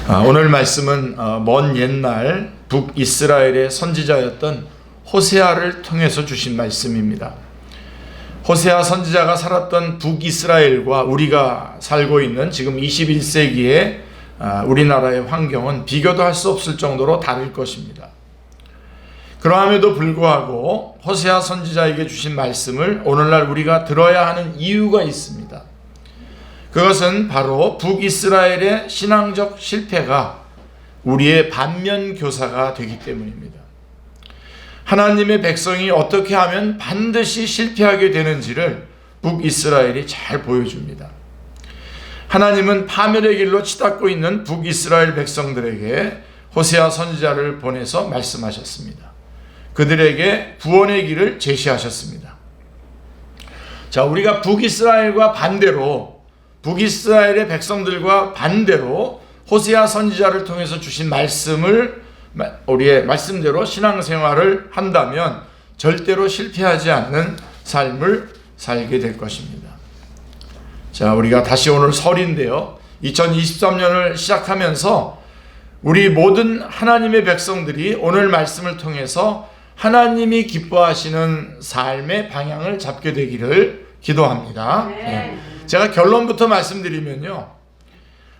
오늘 말씀은 먼 옛날 북이스라엘의 선지자였던 호세아를 통해서 주신 말씀입니다. 호세아 선지자가 살았던 북이스라엘과 우리가 살고 있는 지금 21세기의 우리나라의 환경은 비교도 할 수 없을 정도로 다를 것입니다. 그러함에도 불구하고 호세아 선지자에게 주신 말씀을 오늘날 우리가 들어야 하는 이유가 있습니다. 그것은 바로 북이스라엘의 신앙적 실패가 우리의 반면교사가 되기 때문입니다. 하나님의 백성이 어떻게 하면 반드시 실패하게 되는지를 북이스라엘이 잘 보여줍니다. 하나님은 파멸의 길로 치닫고 있는 북이스라엘 백성들에게 호세아 선지자를 보내서 말씀하셨습니다. 그들에게 구원의 길을 제시하셨습니다. 자, 우리가 북이스라엘과 반대로, 북이스라엘의 백성들과 반대로 호세아 선지자를 통해서 주신 말씀을 우리의 말씀대로 신앙생활을 한다면 절대로 실패하지 않는 삶을 살게 될 것입니다. 자, 우리가 다시 오늘 설인데요. 2023년을 시작하면서 우리 모든 하나님의 백성들이 오늘 말씀을 통해서 하나님이 기뻐하시는 삶의 방향을 잡게 되기를 기도합니다. 네. 제가 결론부터 말씀드리면요.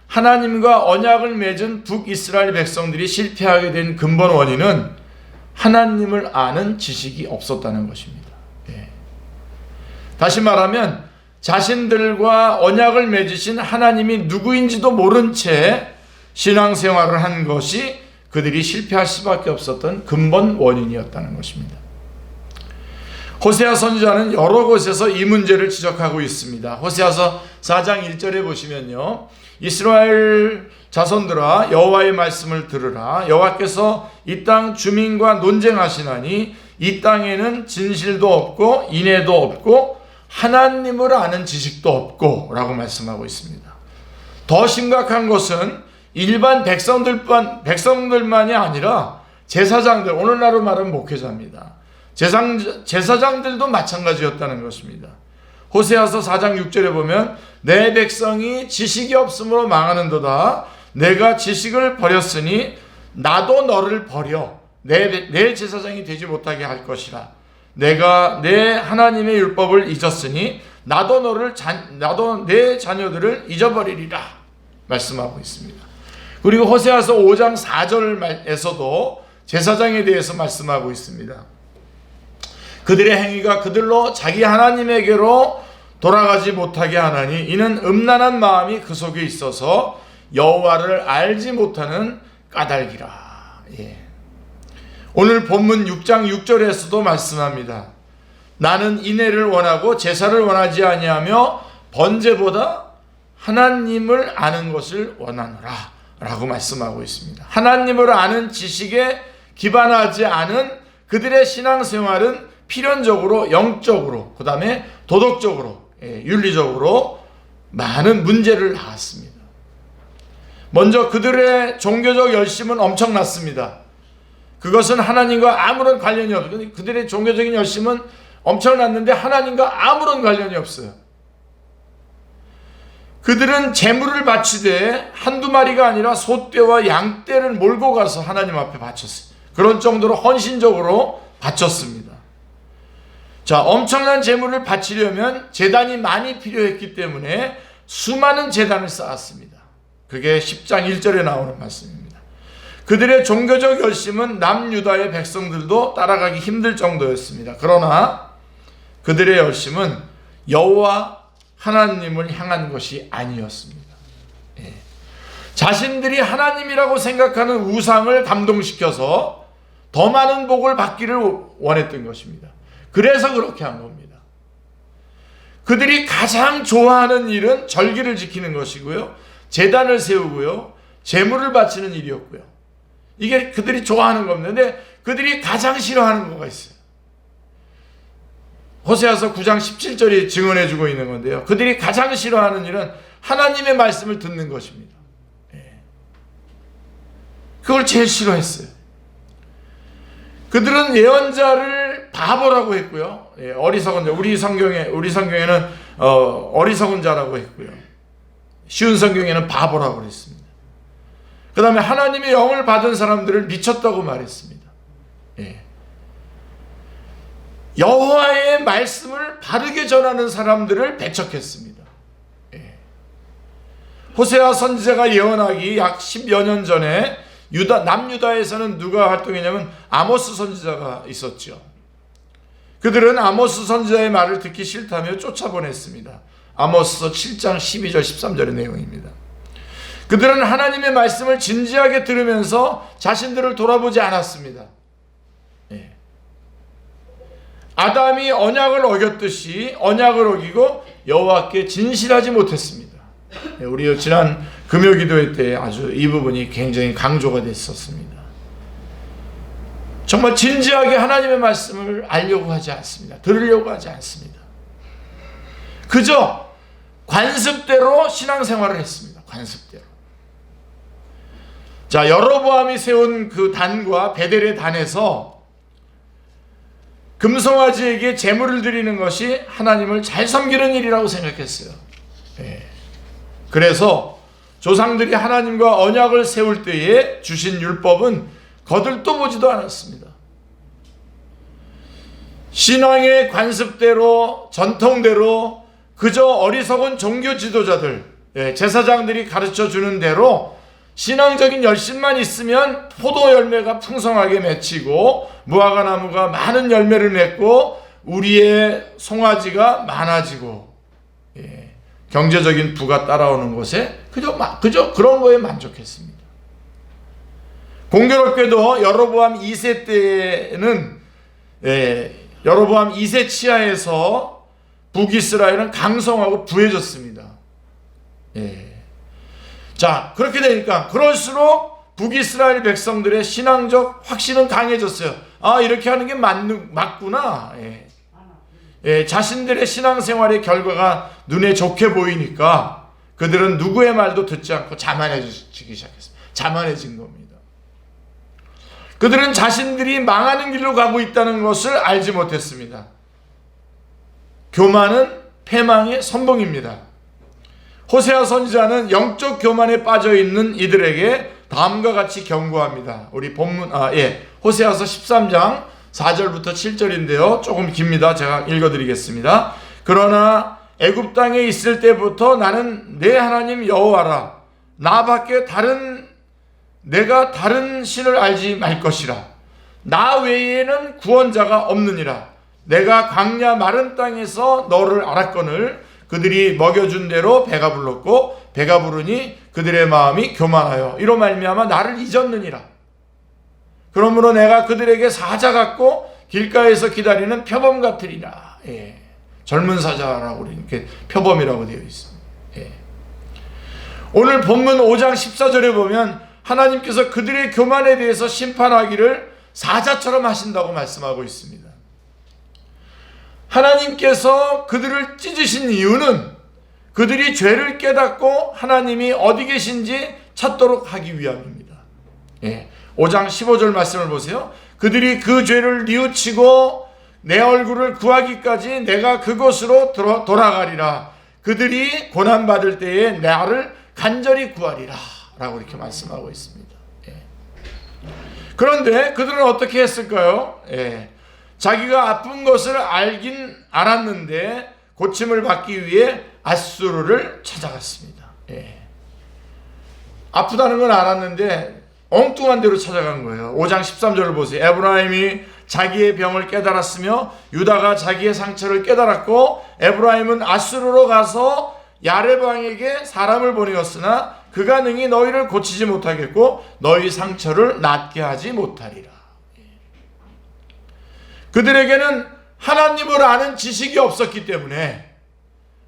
하나님과 언약을 맺은 북이스라엘 백성들이 실패하게 된 근본 원인은 하나님을 아는 지식이 없었다는 것입니다. 네. 다시 말하면 자신들과 언약을 맺으신 하나님이 누구인지도 모른 채 신앙생활을 한 것이 그들이 실패할 수밖에 없었던 근본 원인이었다는 것입니다. 호세아 선지자는 여러 곳에서 이 문제를 지적하고 있습니다. 호세아서 4장 1절에 보시면요. 이스라엘 자손들아 여호와의 말씀을 들으라. 여호와께서 이 땅 주민과 논쟁하시나니 이 땅에는 진실도 없고 인애도 없고 하나님을 아는 지식도 없고 라고 말씀하고 있습니다. 더 심각한 것은 일반 백성들만이 아니라 제사장들, 오늘날로 말하면 목회자입니다. 제사장들도 마찬가지였다는 것입니다. 호세아서 4장 6절에 보면 내 백성이 지식이 없으므로 망하는도다. 내가 지식을 버렸으니 나도 너를 버려 내 제사장이 되지 못하게 할 것이라. 내가 내 하나님의 율법을 잊었으니 나도 내 자녀들을 잊어버리리라 말씀하고 있습니다. 그리고 호세아서 5장 4절에서도 제사장에 대해서 말씀하고 있습니다. 그들의 행위가 그들로 자기 하나님에게로 돌아가지 못하게 하나니 이는 음란한 마음이 그 속에 있어서 여호와를 알지 못하는 까닭이라. 예. 오늘 본문 6장 6절에서도 말씀합니다. 나는 인애를 원하고 제사를 원하지 아니하며 번제보다 하나님을 아는 것을 원하노라 라고 말씀하고 있습니다. 하나님을 아는 지식에 기반하지 않은 그들의 신앙생활은 필연적으로 영적으로 그 다음에 도덕적으로 윤리적으로 많은 문제를 낳았습니다. 먼저 그들의 종교적 열심은 엄청났습니다. 그것은 하나님과 아무런 관련이 없어요. 그들의 종교적인 열심은 엄청났는데 하나님과 아무런 관련이 없어요. 그들은 제물을 바치되 한두 마리가 아니라 소떼와 양떼를 몰고 가서 하나님 앞에 바쳤어요. 그런 정도로 헌신적으로 바쳤습니다. 자, 엄청난 제물을 바치려면 제단이 많이 필요했기 때문에 수많은 제단을 쌓았습니다. 그게 10장 1절에 나오는 말씀입니다. 그들의 종교적 열심은 남유다의 백성들도 따라가기 힘들 정도였습니다. 그러나 그들의 열심은 여호와 하나님을 향한 것이 아니었습니다. 예. 자신들이 하나님이라고 생각하는 우상을 감동시켜서 더 많은 복을 받기를 원했던 것입니다. 그래서 그렇게 한 겁니다. 그들이 가장 좋아하는 일은 절기를 지키는 것이고요. 제단을 세우고요. 제물을 바치는 일이었고요. 이게 그들이 좋아하는 겁니다. 근데 그들이 가장 싫어하는 거가 있어요. 호세아서 9장 17절이 증언해주고 있는 건데요. 그들이 가장 싫어하는 일은 하나님의 말씀을 듣는 것입니다. 그걸 제일 싫어했어요. 그들은 예언자를 바보라고 했고요. 어리석은 자. 우리 성경에는 어리석은 자라고 했고요. 쉬운 성경에는 바보라고 했습니다. 그 다음에 하나님의 영을 받은 사람들을 미쳤다고 말했습니다. 예. 여호와의 말씀을 바르게 전하는 사람들을 배척했습니다. 예. 호세아 선지자가 예언하기 약 10여 년 전에 남유다에서는 누가 활동했냐면 아모스 선지자가 있었죠. 그들은 아모스 선지자의 말을 듣기 싫다며 쫓아보냈습니다. 아모스서 7장 12절 13절의 내용입니다. 그들은 하나님의 말씀을 진지하게 들으면서 자신들을 돌아보지 않았습니다. 예. 아담이 언약을 어겼듯이 언약을 어기고 여호와께 진실하지 못했습니다. 예. 우리 지난 금요기도회 때 아주 이 부분이 굉장히 강조가 됐었습니다. 정말 진지하게 하나님의 말씀을 알려고 하지 않습니다. 들으려고 하지 않습니다. 그저 관습대로 신앙생활을 했습니다. 관습대로. 자, 여로보암이 세운 그 단과 베델의 단에서 금송아지에게 제물을 드리는 것이 하나님을 잘 섬기는 일이라고 생각했어요. 예. 그래서 조상들이 하나님과 언약을 세울 때에 주신 율법은 거들떠 보지도 않았습니다. 신앙의 관습대로 전통대로 그저 어리석은 종교 지도자들, 제사장들이 가르쳐 주는 대로 신앙적인 열심만 있으면 포도 열매가 풍성하게 맺히고 무화과 나무가 많은 열매를 맺고 우리의 송아지가 많아지고 경제적인 부가 따라오는 것에 그저 그런 거에 만족했습니다. 공교롭게도 여로보암 2세 때에는 여로보암 2세 치하에서 북이스라엘은 강성하고 부해졌습니다. 자, 그렇게 되니까 그럴수록 북이스라엘 백성들의 신앙적 확신은 강해졌어요. 아, 이렇게 하는 게 맞구나. 자신들의 신앙생활의 결과가 눈에 좋게 보이니까 그들은 누구의 말도 듣지 않고 자만해지기 시작했습니다. 자만해진 겁니다. 그들은 자신들이 망하는 길로 가고 있다는 것을 알지 못했습니다. 교만은 패망의 선봉입니다. 호세아 선지자는 영적 교만에 빠져 있는 이들에게 다음과 같이 경고합니다. 우리 본문 호세아서 13장 4절부터 7절인데요. 조금 깁니다. 제가 읽어드리겠습니다. 그러나 애굽 땅에 있을 때부터 나는 내 하나님 여호와라. 나밖에 내가 다른 신을 알지 말 것이라. 나 외에는 구원자가 없느니라. 내가 광야 마른 땅에서 너를 알았거늘 그들이 먹여준 대로 배가 불렀고 배가 부르니 그들의 마음이 교만하여 이로 말미암아 나를 잊었느니라. 그러므로 내가 그들에게 사자 같고 길가에서 기다리는 표범 같으리라. 젊은 사자라고 이렇게 표범이라고 되어 있습니다. 오늘 본문 5장 14절에 보면 하나님께서 그들의 교만에 대해서 심판하기를 사자처럼 하신다고 말씀하고 있습니다. 하나님께서 그들을 찢으신 이유는 그들이 죄를 깨닫고 하나님이 어디 계신지 찾도록 하기 위함입니다. 5장 15절 말씀을 보세요. 그들이 그 죄를 뉘우치고 내 얼굴을 구하기까지 내가 그곳으로 돌아가리라. 그들이 고난받을 때에 나를 간절히 구하리라 라고 이렇게 말씀하고 있습니다. 그런데 그들은 어떻게 했을까요? 자기가 아픈 것을 알긴 알았는데 고침을 받기 위해 앗수르를 찾아갔습니다. 아프다는 건 알았는데 엉뚱한 데로 찾아간 거예요. 5장 13절을 보세요. 에브라임이 자기의 병을 깨달았으며 유다가 자기의 상처를 깨달았고 에브라임은 앗수르로 가서 야레방에게 사람을 보내었으나 그가 능히 너희를 고치지 못하겠고 너희 상처를 낫게 하지 못하리라. 그들에게는 하나님을 아는 지식이 없었기 때문에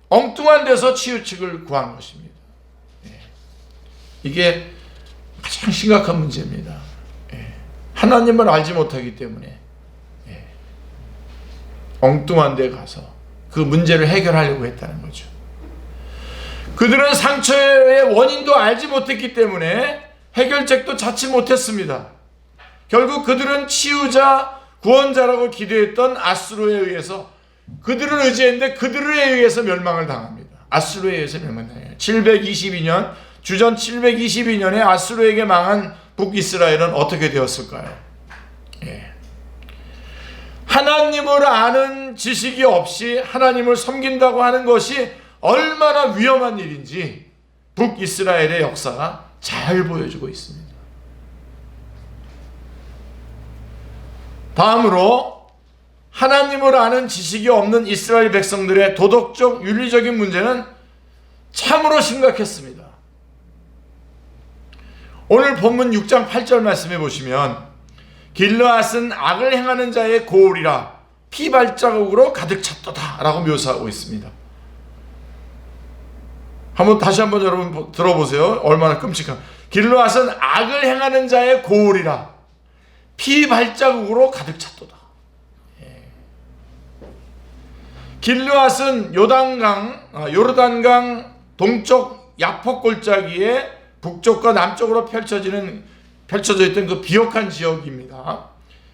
엉뚱한 데서 치유책을 구한 것입니다. 이게 가장 심각한 문제입니다. 하나님을 알지 못하기 때문에 엉뚱한 데 가서 그 문제를 해결하려고 했다는 거죠. 그들은 상처의 원인도 알지 못했기 때문에 해결책도 찾지 못했습니다. 결국 그들은 치유자, 구원자라고 기대했던 앗수르에 의해서 그들을 의지했는데 그들에 의해서 멸망을 당합니다. 앗수르에 의해서 멸망당해요. 722년 주전 722년에 아수르에게 망한 북이스라엘은 어떻게 되었을까요? 예. 하나님을 아는 지식이 없이 하나님을 섬긴다고 하는 것이 얼마나 위험한 일인지 북이스라엘의 역사가 잘 보여주고 있습니다. 다음으로 하나님을 아는 지식이 없는 이스라엘 백성들의 도덕적, 윤리적인 문제는 참으로 심각했습니다. 오늘 본문 6장 8절 말씀해 보시면 길르앗은 악을 행하는 자의 고울이라 피 발자국으로 가득 찼도다 라고 묘사하고 있습니다. 다시 한번 여러분 들어보세요. 얼마나 끔찍한. 길르앗은 악을 행하는 자의 고울이라 피 발자국으로 가득 찼도다. 길르앗은 요르단강 동쪽 야폭 골짜기에 북쪽과 남쪽으로 펼쳐져 있던 그 비옥한 지역입니다.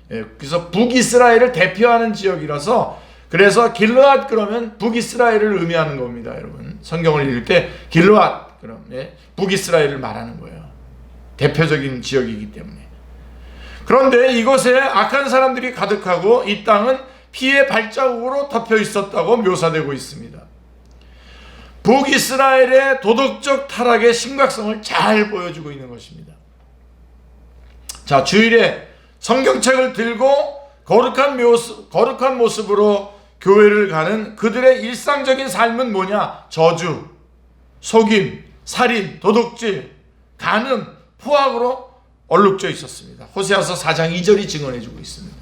그래서 북이스라엘을 대표하는 지역이라서, 그래서 길르앗 그러면 북이스라엘을 의미하는 겁니다. 여러분 성경을 읽을 때 길르앗 그럼 북이스라엘을 말하는 거예요. 대표적인 지역이기 때문에. 그런데 이곳에 악한 사람들이 가득하고 이 땅은 피의 발자국으로 덮여 있었다고 묘사되고 있습니다. 북이스라엘의 도덕적 타락의 심각성을 잘 보여주고 있는 것입니다. 자, 주일에 성경책을 들고 거룩한 모습으로 교회를 가는 그들의 일상적인 삶은 뭐냐? 저주, 속임, 살인, 도둑질, 간음, 포악으로 얼룩져 있었습니다. 호세아서 4장 2절이 증언해주고 있습니다.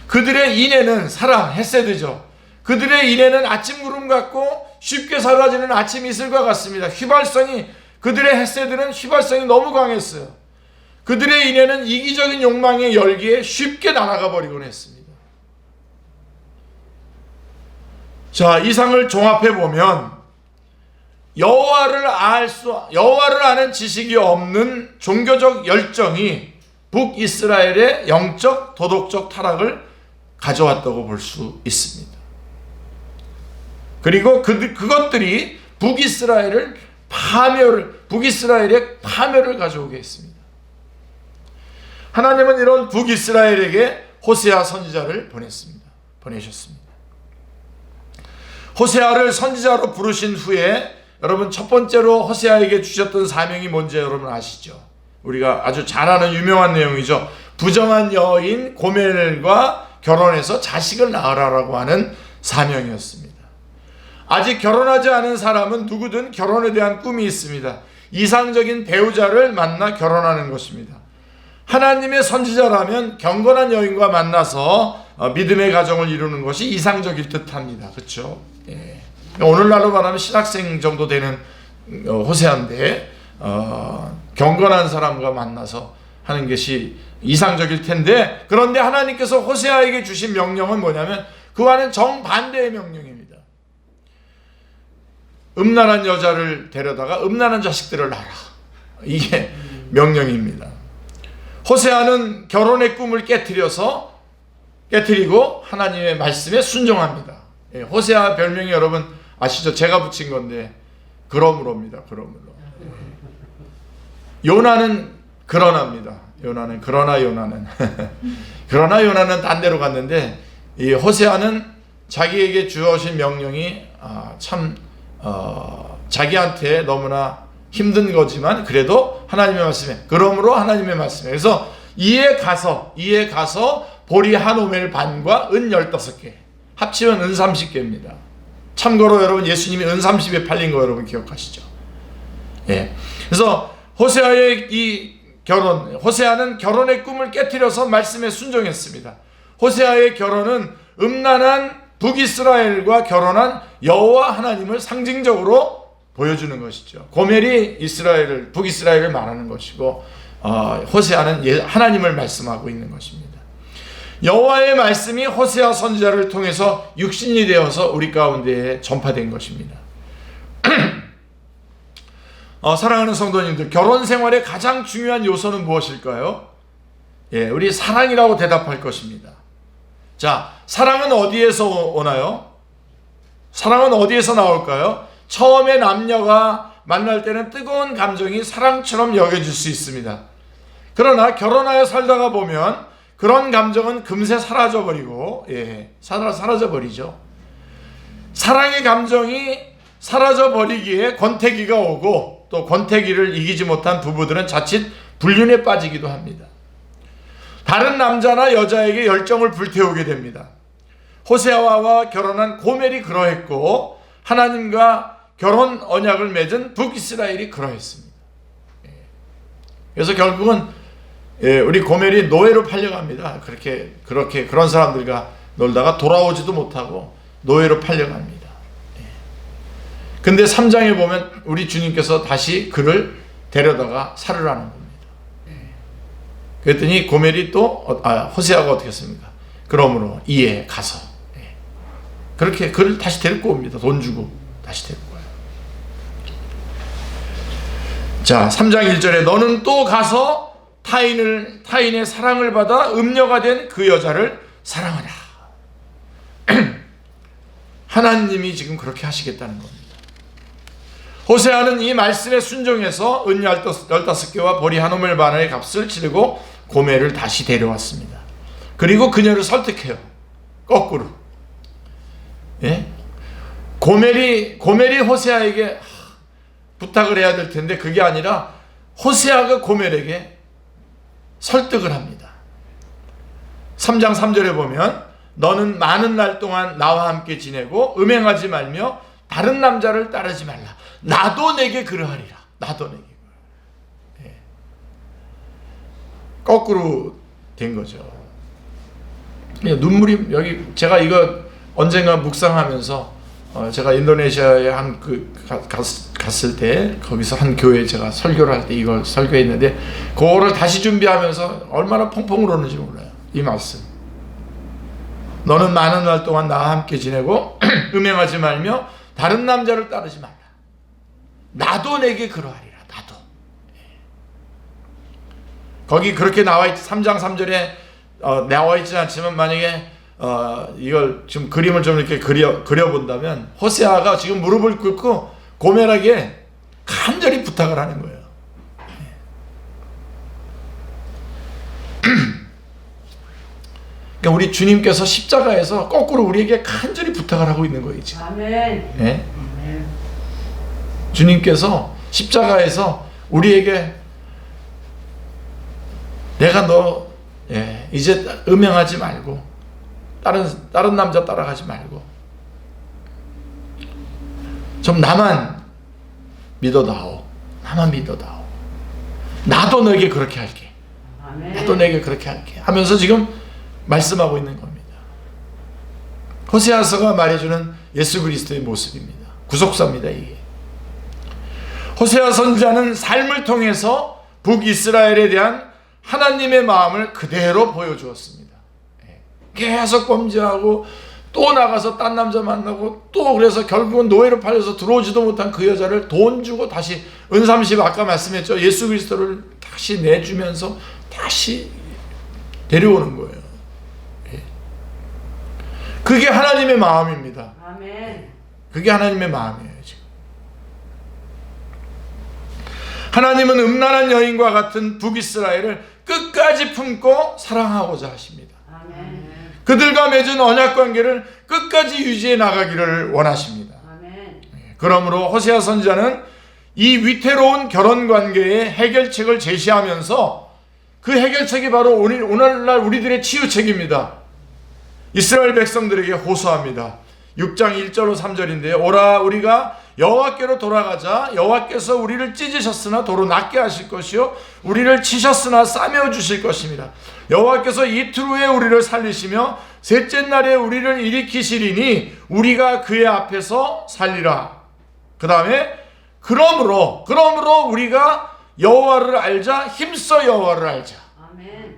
그들의 인애는 사랑, 헤세드죠. 그들의 인애는 아침 구름 같고 쉽게 사라지는 아침 이슬과 같습니다. 그들의 헤세드는 휘발성이 너무 강했어요. 그들의 인애는 이기적인 욕망의 열기에 쉽게 날아가 버리곤 했습니다. 자, 이 상을 종합해 보면 여호와를 아는 지식이 없는 종교적 열정이 북이스라엘의 영적 도덕적 타락을 가져왔다고 볼 수 있습니다. 그리고 그것들이 북이스라엘의 파멸을 가져오게 했습니다. 하나님은 이런 북이스라엘에게 호세아 선지자를 보내셨습니다. 호세아를 선지자로 부르신 후에 여러분 첫 번째로 호세아에게 주셨던 사명이 뭔지 여러분 아시죠? 우리가 아주 잘 아는 유명한 내용이죠. 부정한 여인 고멜과 결혼해서 자식을 낳으라라고 하는 사명이었습니다. 아직 결혼하지 않은 사람은 누구든 결혼에 대한 꿈이 있습니다. 이상적인 배우자를 만나 결혼하는 것입니다. 하나님의 선지자라면 경건한 여인과 만나서 믿음의 가정을 이루는 것이 이상적일 듯합니다. 그렇죠? 예. 오늘날로 말하면 신학생 정도 되는 호세아인데 경건한 사람과 만나서 하는 것이 이상적일 텐데, 그런데 하나님께서 호세아에게 주신 명령은 뭐냐면 그와는 정반대의 명령입니다. 음란한 여자를 데려다가 음란한 자식들을 낳아라. 이게 명령입니다. 호세아는 결혼의 꿈을 깨트리고 하나님의 말씀에 순종합니다. 예, 호세아 별명이 여러분 아시죠? 제가 붙인 건데 그러므로입니다. 그러므로. 요나는 그러나입니다. 요나는 그러나 요나는 딴 데로 갔는데 이 호세아는 자기에게 주어진 명령이 자기한테 너무나 힘든 거지만 그래도 하나님의 말씀에, 그러므로 하나님의 말씀에, 그래서 이에 가서 보리 한 오멜 반과 은 15개 합치면 은 30개입니다. 참고로 여러분 예수님이 은 30에 팔린 거 여러분 기억하시죠? 예. 그래서 호세아는 결혼의 꿈을 깨트려서 말씀에 순종했습니다. 호세아의 결혼은 음란한 북이스라엘과 결혼한 여호와 하나님을 상징적으로 보여주는 것이죠. 고멜이 북이스라엘을 말하는 것이고 호세아는 하나님을 말씀하고 있는 것입니다. 여호와의 말씀이 호세아 선지자를 통해서 육신이 되어서 우리 가운데에 전파된 것입니다. 사랑하는 성도님들, 결혼 생활의 가장 중요한 요소는 무엇일까요? 예, 우리 사랑이라고 대답할 것입니다. 자, 사랑은 어디에서 오나요? 사랑은 어디에서 나올까요? 처음에 남녀가 만날 때는 뜨거운 감정이 사랑처럼 여겨질 수 있습니다. 그러나 결혼하여 살다가 보면 그런 감정은 금세 사라져버리고, 사라져버리죠. 사랑의 감정이 사라져버리기에 권태기가 오고, 또 권태기를 이기지 못한 부부들은 자칫 불륜에 빠지기도 합니다. 다른 남자나 여자에게 열정을 불태우게 됩니다. 호세아와 결혼한 고멜이 그러했고, 하나님과 결혼 언약을 맺은 북이스라엘이 그러했습니다. 그래서 결국은 우리 고멜이 노예로 팔려갑니다. 그렇게 그런 사람들과 놀다가 돌아오지도 못하고 노예로 팔려갑니다. 근데 3장에 보면 우리 주님께서 다시 그를 데려다가 살으라는 겁니다. 그랬더니 고멜이 호세아가 어떻게 했습니까? 그러므로 이에 가서, 그렇게 그를 다시 데리고 옵니다. 돈 주고 다시 데리고 와요. 자, 3장 1절에 너는 또 가서 타인의 사랑을 받아 음녀가 된 그 여자를 사랑하라. 하나님이 지금 그렇게 하시겠다는 겁니다. 호세아는 이 말씀에 순종해서 은 15개와 보리 한 호멜 반의 값을 치르고 고멜을 다시 데려왔습니다. 그리고 그녀를 설득해요. 거꾸로. 고멜이 호세아에게 부탁을 해야 될 텐데 그게 아니라 호세아가 고멜에게 설득을 합니다. 3장 3절에 보면 너는 많은 날 동안 나와 함께 지내고 음행하지 말며 다른 남자를 따르지 말라. 나도 내게 그러하리라. 나도 내게. 거꾸로 된 거죠. 눈물이 여기 제가 이거 언젠가 묵상하면서 제가 인도네시아에 갔을 때 거기서 한 교회에 제가 설교를 할 때 이걸 설교했는데 그거를 다시 준비하면서 얼마나 펑펑 울었는지 몰라요. 이 말씀. 너는 많은 날 동안 나와 함께 지내고 음행하지 말며 다른 남자를 따르지 말라. 나도 내게 그러하리라. 나도. 거기 그렇게 나와있지. 3장 3절에 나와있지 않지만 만약에 이걸 좀 그림을 좀 이렇게 그려본다면 호세아가 지금 무릎을 꿇고 고멜에게 간절히 부탁을 하는 거예요. 그러니까 우리 주님께서 십자가에서 거꾸로 우리에게 간절히 부탁을 하고 있는 거예요. 지금. 아멘. 네? 주님께서 십자가에서 우리에게 내가 너 이제 음행하지 말고 다른 남자 따라가지 말고 좀 나만 믿어다오. 나만 믿어다오. 나도 너에게 그렇게 할게. 아멘. 나도 너에게 그렇게 할게 하면서 지금 말씀하고 있는 겁니다. 호세아서가 말해주는 예수 그리스도의 모습입니다. 구속사입니다. 이게. 호세아 선지자는 삶을 통해서 북이스라엘에 대한 하나님의 마음을 그대로 보여주었습니다. 계속 범죄하고 또 나가서 딴 남자 만나고 또 그래서 결국은 노예로 팔려서 들어오지도 못한 그 여자를 돈 주고 다시 은30 아까 말씀했죠. 예수 그리스도를 다시 내주면서 다시 데려오는 거예요. 그게 하나님의 마음입니다. 아멘. 그게 하나님의 마음이에요. 지금. 하나님은 음란한 여인과 같은 북이스라엘을 끝까지 품고 사랑하고자 하십니다. 아멘. 그들과 맺은 언약 관계를 끝까지 유지해 나가기를 원하십니다. 아멘. 그러므로 호세아 선지자는 이 위태로운 결혼 관계의 해결책을 제시하면서 그 해결책이 바로 오늘날 우리들의 치유책입니다. 이스라엘 백성들에게 호소합니다. 6장 1절로 3절인데요. 오라 우리가 여호와께로 돌아가자. 여호와께서 우리를 찢으셨으나 도로 낫게 하실 것이요 우리를 치셨으나 싸매어 주실 것입니다. 여호와께서 이틀 후에 우리를 살리시며 셋째 날에 우리를 일으키시리니 우리가 그의 앞에서 살리라. 그 다음에 그러므로 우리가 여호와를 알자. 힘써 여호와를 알자. 아멘.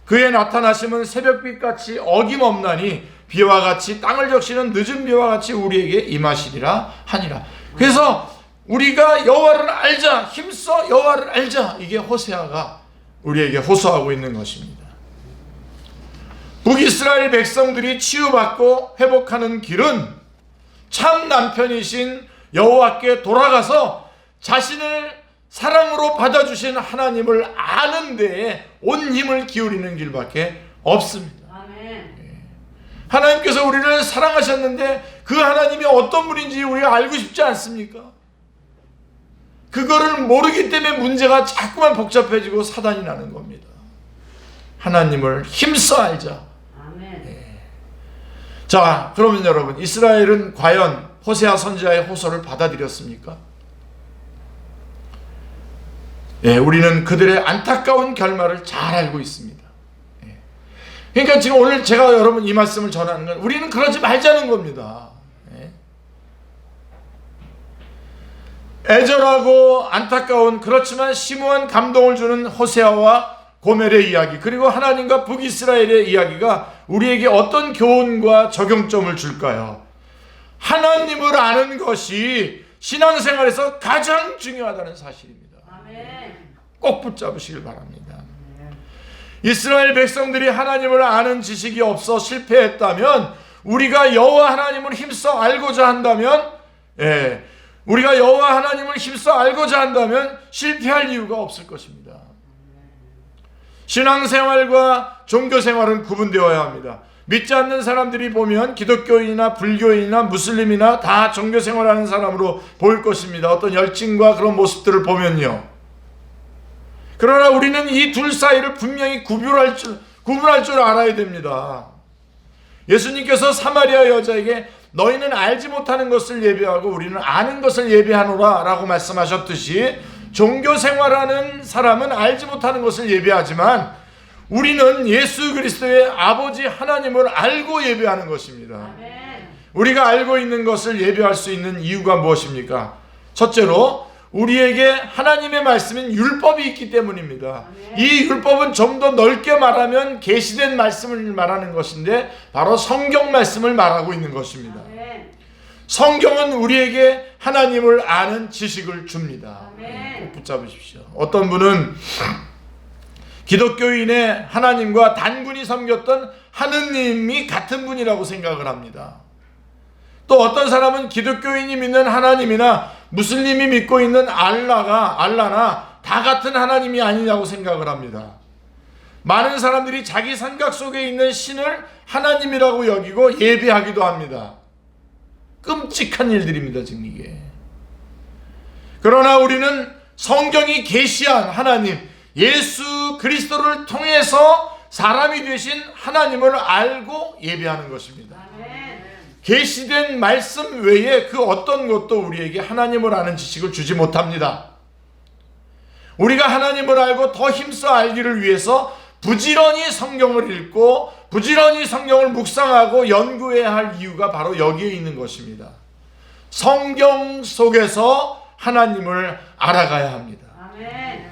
그의 나타나심은 새벽빛같이 어김없나니 비와 같이 땅을 적시는 늦은 비와 같이 우리에게 임하시리라 하니라. 그래서 우리가 여호와를 알자. 힘써 여호와를 알자. 이게 호세아가 우리에게 호소하고 있는 것입니다. 북이스라엘 백성들이 치유받고 회복하는 길은 참 남편이신 여호와께 돌아가서 자신을 사랑으로 받아주신 하나님을 아는 데에 온 힘을 기울이는 길밖에 없습니다. 하나님께서 우리를 사랑하셨는데 그 하나님이 어떤 분인지 우리가 알고 싶지 않습니까? 그거를 모르기 때문에 문제가 자꾸만 복잡해지고 사단이 나는 겁니다. 하나님을 힘써 알자. 자, 그러면 여러분, 이스라엘은 과연 호세아 선지자의 호소를 받아들였습니까? 우리는 그들의 안타까운 결말을 잘 알고 있습니다. 그러니까 지금 오늘 제가 여러분 이 말씀을 전하는 건 우리는 그러지 말자는 겁니다. 애절하고 안타까운, 그렇지만 심오한 감동을 주는 호세아와 고멜의 이야기, 그리고 하나님과 북이스라엘의 이야기가 우리에게 어떤 교훈과 적용점을 줄까요? 하나님을 아는 것이 신앙생활에서 가장 중요하다는 사실입니다. 꼭 붙잡으시길 바랍니다. 이스라엘 백성들이 하나님을 아는 지식이 없어 실패했다면, 우리가 여호와 하나님을 힘써 알고자 한다면, 우리가 여호와 하나님을 힘써 알고자 한다면 실패할 이유가 없을 것입니다. 신앙생활과 종교생활은 구분되어야 합니다. 믿지 않는 사람들이 보면 기독교인이나 불교인이나 무슬림이나 다 종교생활하는 사람으로 보일 것입니다. 어떤 열정과 그런 모습들을 보면요. 그러나 우리는 이 둘 사이를 분명히 구분할 줄 알아야 됩니다. 예수님께서 사마리아 여자에게 너희는 알지 못하는 것을 예배하고 우리는 아는 것을 예배하노라 라고 말씀하셨듯이, 종교생활하는 사람은 알지 못하는 것을 예배하지만 우리는 예수 그리스도의 아버지 하나님을 알고 예배하는 것입니다. 우리가 알고 있는 것을 예배할 수 있는 이유가 무엇입니까? 첫째로 우리에게 하나님의 말씀인 율법이 있기 때문입니다. 이 율법은 좀 더 넓게 말하면 계시된 말씀을 말하는 것인데 바로 성경 말씀을 말하고 있는 것입니다. 성경은 우리에게 하나님을 아는 지식을 줍니다. 꼭 붙잡으십시오. 어떤 분은 기독교인의 하나님과 단군이 섬겼던 하느님이 같은 분이라고 생각을 합니다. 또 어떤 사람은 기독교인이 믿는 하나님이나 무슬림이 믿고 있는 알라나 다 같은 하나님이 아니냐고 생각을 합니다. 많은 사람들이 자기 생각 속에 있는 신을 하나님이라고 여기고 예배하기도 합니다. 끔찍한 일들입니다, 지금 이게. 그러나 우리는 성경이 계시한 하나님, 예수 그리스도를 통해서 사람이 되신 하나님을 알고 예배하는 것입니다. 계시된 말씀 외에 그 어떤 것도 우리에게 하나님을 아는 지식을 주지 못합니다. 우리가 하나님을 알고 더 힘써 알기를 위해서 부지런히 성경을 읽고 부지런히 성경을 묵상하고 연구해야 할 이유가 바로 여기에 있는 것입니다. 성경 속에서 하나님을 알아가야 합니다.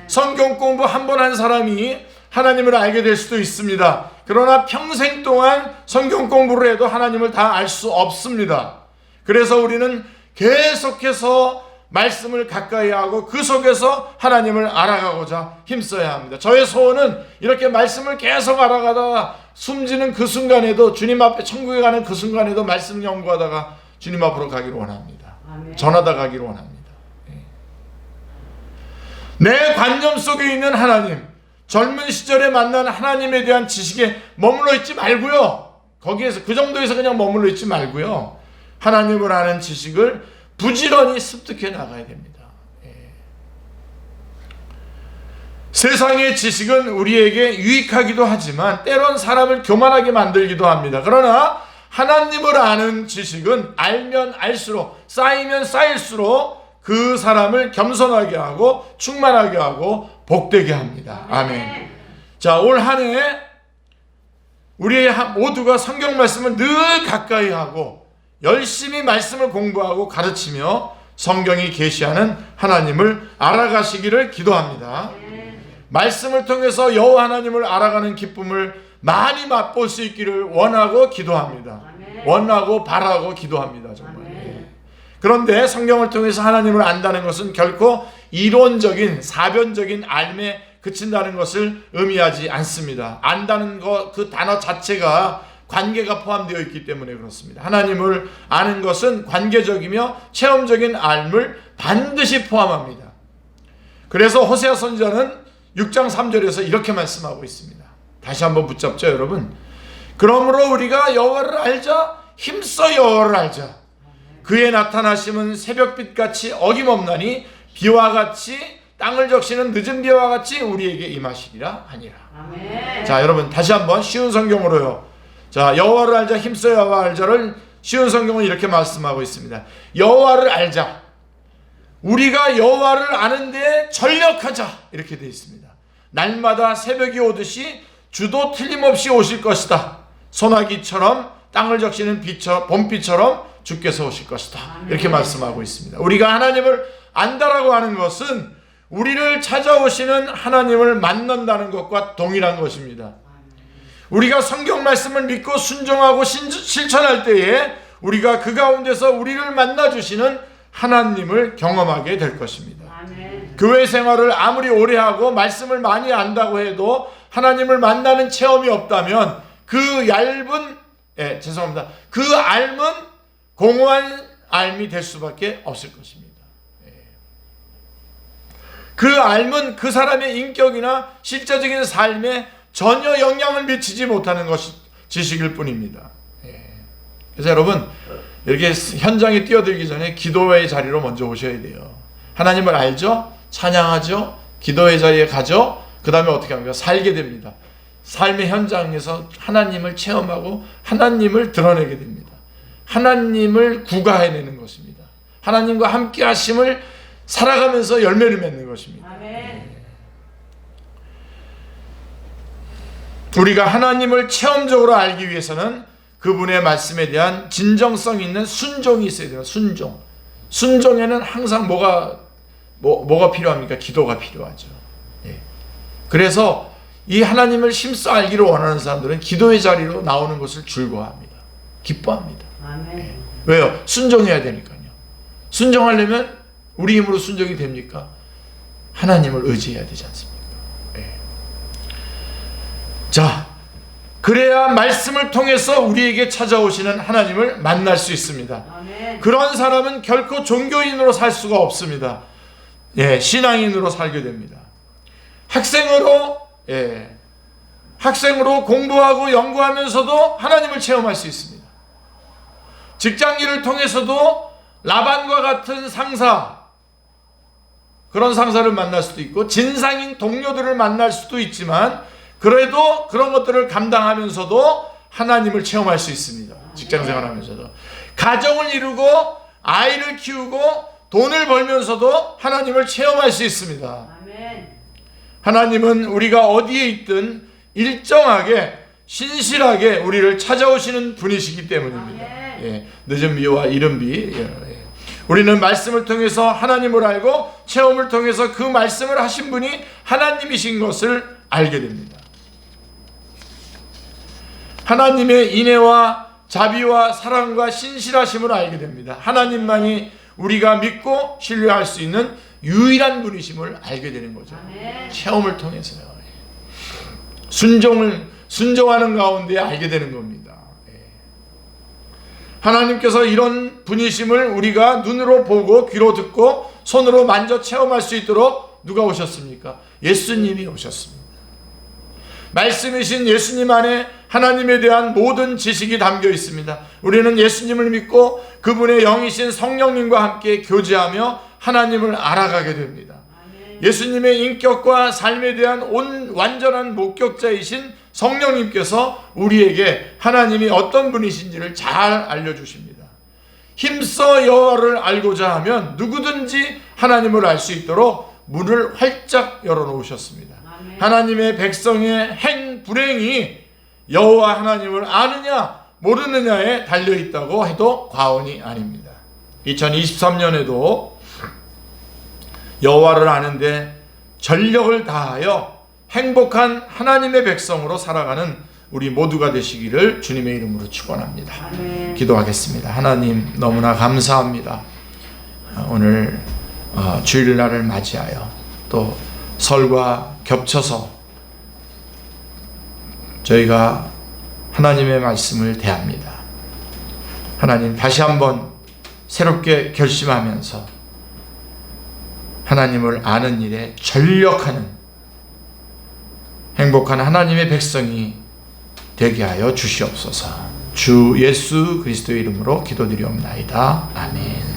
성경 공부 한 번 한 사람이 하나님을 알게 될 수도 있습니다. 그러나 평생 동안 성경 공부를 해도 하나님을 다 알 수 없습니다. 그래서 우리는 계속해서 말씀을 가까이 하고 그 속에서 하나님을 알아가고자 힘써야 합니다. 저의 소원은 이렇게 말씀을 계속 알아가다가 숨지는 그 순간에도, 주님 앞에 천국에 가는 그 순간에도 말씀 연구하다가 주님 앞으로 가기를 원합니다. 전하다 가기를 원합니다. 내 관념 속에 있는 하나님, 젊은 시절에 만난 하나님에 대한 지식에 머물러 있지 말고요. 거기에서 그 정도에서 그냥 머물러 있지 말고요. 하나님을 아는 지식을 부지런히 습득해 나가야 됩니다. 세상의 지식은 우리에게 유익하기도 하지만 때론 사람을 교만하게 만들기도 합니다. 그러나 하나님을 아는 지식은 알면 알수록, 쌓이면 쌓일수록 그 사람을 겸손하게 하고 충만하게 하고 복되게 합니다. 아멘. 자, 올 한 해 우리 모두가 성경 말씀을 늘 가까이 하고 열심히 말씀을 공부하고 가르치며 성경이 계시하는 하나님을 알아가시기를 기도합니다. 말씀을 통해서 여호와 하나님을 알아가는 기쁨을 많이 맛볼 수 있기를 원하고 기도합니다. 원하고 바라고 기도합니다. 정말. 그런데 성경을 통해서 하나님을 안다는 것은 결코 이론적인 사변적인 알매 그친다는 것을 의미하지 않습니다. 안다는 것, 그 단어 자체가 관계가 포함되어 있기 때문에 그렇습니다. 하나님을 아는 것은 관계적이며 체험적인 알을 반드시 포함합니다. 그래서 호세아 선지자는 6장 3절에서 이렇게 말씀하고 있습니다. 다시 한번 붙잡죠, 여러분. 그러므로 우리가 여호와를 알자, 힘써 여호와를 알자. 그의 나타나심은 새벽빛같이 어김없나니 비와 같이 땅을 적시는 늦은 비와 같이 우리에게 임하시리라 하니라. 아멘. 자, 여러분 다시 한번 쉬운 성경으로요. 자, 여호와를 알자, 힘써 여호와 알자를 쉬운 성경은 이렇게 말씀하고 있습니다. 여호와를 알자. 우리가 여호와를 아는데 전력하자. 이렇게 되어 있습니다. 날마다 새벽이 오듯이 주도 틀림없이 오실 것이다. 소나기처럼 땅을 적시는 봄비처럼 주께서 오실 것이다. 이렇게 말씀하고 있습니다. 우리가 하나님을 안다라고 하는 것은 우리를 찾아오시는 하나님을 만난다는 것과 동일한 것입니다. 우리가 성경 말씀을 믿고 순종하고 실천할 때에 우리가 그 가운데서 우리를 만나주시는 하나님을 경험하게 될 것입니다. 교회 생활을 아무리 오래 하고 말씀을 많이 안다고 해도 하나님을 만나는 체험이 없다면 그 그 알은 공허한 알미 될 수밖에 없을 것입니다. 그 알은 그 사람의 인격이나 실제적인 삶에 전혀 영향을 미치지 못하는 것이 지식일 뿐입니다. 그래서 여러분, 이렇게 현장에 뛰어들기 전에 기도의 자리로 먼저 오셔야 돼요. 하나님을 알죠? 찬양하죠? 기도의 자리에 가죠? 그 다음에 어떻게 합니까? 살게 됩니다. 삶의 현장에서 하나님을 체험하고 하나님을 드러내게 됩니다. 하나님을 구가해내는 것입니다. 하나님과 함께 하심을 살아가면서 열매를 맺는 것입니다. 아멘. 우리가 하나님을 체험적으로 알기 위해서는 그분의 말씀에 대한 진정성 있는 순종이 있어야 돼요. 순종에는 항상 뭐가 필요합니까? 기도가 필요하죠. 그래서 이 하나님을 힘써 알기를 원하는 사람들은 기도의 자리로 나오는 것을 즐거워합니다. 기뻐합니다. 아멘. 왜요? 순종해야 되니까요. 순종하려면 우리 힘으로 순종이 됩니까? 하나님을 의지해야 되지 않습니까? 자, 그래야 말씀을 통해서 우리에게 찾아오시는 하나님을 만날 수 있습니다. 아멘. 그런 사람은 결코 종교인으로 살 수가 없습니다. 신앙인으로 살게 됩니다. 학생으로 공부하고 연구하면서도 하나님을 체험할 수 있습니다. 직장일을 통해서도 라반과 같은 상사, 그런 상사를 만날 수도 있고 진상인 동료들을 만날 수도 있지만 그래도 그런 것들을 감당하면서도 하나님을 체험할 수 있습니다. 직장생활하면서도 가정을 이루고 아이를 키우고 돈을 벌면서도 하나님을 체험할 수 있습니다. 아멘. 하나님은 우리가 어디에 있든 일정하게 신실하게 우리를 찾아오시는 분이시기 때문입니다. 늦은 비와 이른 비. 우리는 말씀을 통해서 하나님을 알고 체험을 통해서 그 말씀을 하신 분이 하나님이신 것을 알게 됩니다. 하나님의 인애와 자비와 사랑과 신실하심을 알게 됩니다. 하나님만이 우리가 믿고 신뢰할 수 있는 유일한 분이심을 알게 되는 거죠. 아멘. 체험을 통해서요. 순종하는 가운데 알게 되는 겁니다. 하나님께서 이런 분이심을 우리가 눈으로 보고 귀로 듣고 손으로 만져 체험할 수 있도록 누가 오셨습니까? 예수님이 오셨습니다. 말씀이신 예수님 안에 하나님에 대한 모든 지식이 담겨 있습니다. 우리는 예수님을 믿고 그분의 영이신 성령님과 함께 교제하며 하나님을 알아가게 됩니다. 예수님의 인격과 삶에 대한 완전한 목격자이신 성령님께서 우리에게 하나님이 어떤 분이신지를 잘 알려주십니다. 힘써 여호와를 알고자 하면 누구든지 하나님을 알 수 있도록 문을 활짝 열어놓으셨습니다. 아멘. 하나님의 백성의 불행이 여호와 하나님을 아느냐 모르느냐에 달려있다고 해도 과언이 아닙니다. 2023년에도 여호와를 아는데 전력을 다하여 행복한 하나님의 백성으로 살아가는 우리 모두가 되시기를 주님의 이름으로 축원합니다. 아멘. 기도하겠습니다. 하나님 너무나 감사합니다. 오늘 주일날을 맞이하여 또 설과 겹쳐서 저희가 하나님의 말씀을 대합니다. 하나님, 다시 한번 새롭게 결심하면서 하나님을 아는 일에 전력하는 행복한 하나님의 백성이 되게 하여 주시옵소서. 주 예수 그리스도의 이름으로 기도드리옵나이다. 아멘.